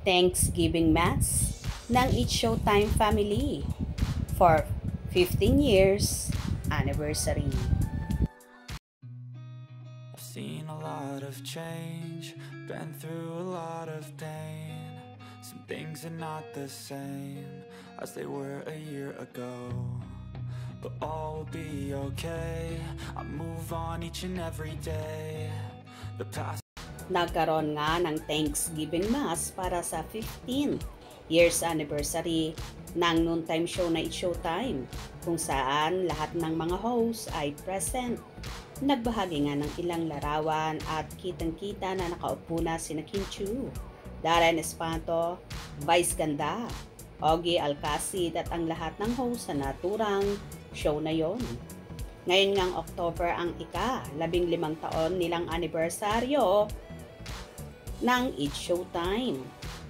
Thanksgiving Mass ng It's Showtime family for 15 years anniversary. I've seen a lot of change, been through a lot of pain. Some things are not the same as they were a year ago, but all will be okay. I move on each and every day. The past. Nagkaroon nga ng Thanksgiving Mass para sa 15th years anniversary ng noontime show na It's Showtime, kung saan lahat ng mga hosts ay present. Nagbahagi nga ng ilang larawan at kitang-kita na nakaupo na sina Kim Chiu, Darren Espanto, Vice Ganda, Ogie Alcacid at ang lahat ng host sa naturang show na yon. Ngayon ngang October ang ika-15 taon nilang anibersaryo ng It's Showtime.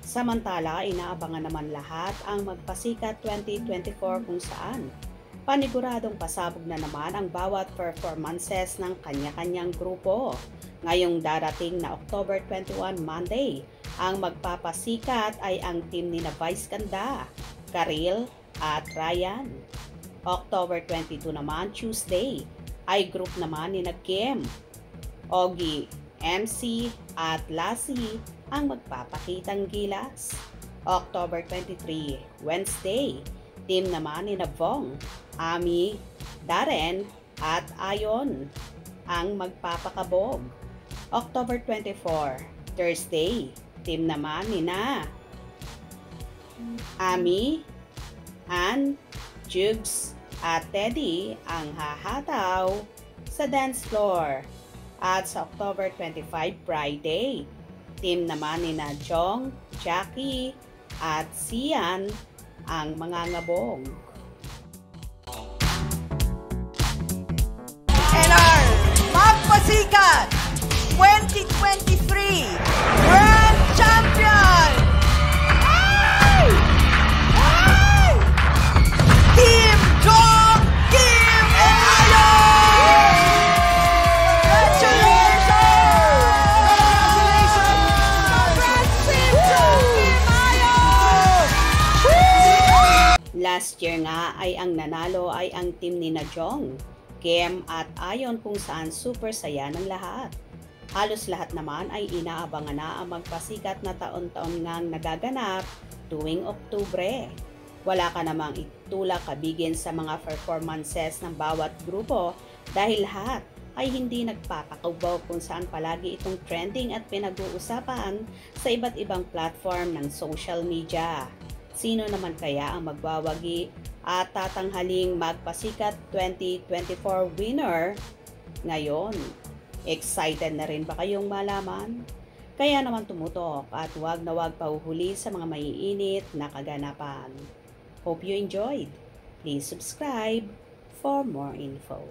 Samantala, inaabangan naman lahat ang Magpasikat 2024 kung saan paniguradong pasabog na naman ang bawat performances ng kanya-kanyang grupo. Ngayong darating na October 21 Monday, ang magpapasikat ay ang team ni na Vice Ganda, Karil at Ryan. October 22 naman, Tuesday, ay group naman ni na Kim, Ogie, MC at Lassie ang magpapakitang gilas. October 23, Wednesday, team naman ni na Vong, Ami, Darren at Ayon ang magpapakabog. October 24, Thursday, team naman ni na Ami, Ann, Jugs at Teddy ang hahataw sa dance floor. At sa October 25, Friday, team naman ni na Jong, Jackie at Sian ang mangangabog. And our Magpasikat 2023 Grand Champion! Ay! Ay! Team Jong, Kim, and Ayon! Congratulations! Congrats, Team Jong, Kim, Ayon! Last year nga ay ang nanalo ay ang team ni na Jong, Kim at Ayon, kung saan super saya ng lahat. Halos lahat naman ay inaabangan na ang Magpasikat na taon-taon ngang nagaganap tuwing Oktubre. Wala ka namang itulak kabigin sa mga performances ng bawat grupo dahil lahat ay hindi nagpapakabaw, kung saan palagi itong trending at pinag-uusapan sa iba't ibang platform ng social media. Sino naman kaya ang magbawagi at tatanghaling Magpasikat 2024 winner ngayon? Excited na rin ba kayong malaman? Kaya naman tumutok at huwag na huwag pahuhuli sa mga maiinit na kaganapan. Hope you enjoyed. Please subscribe for more info.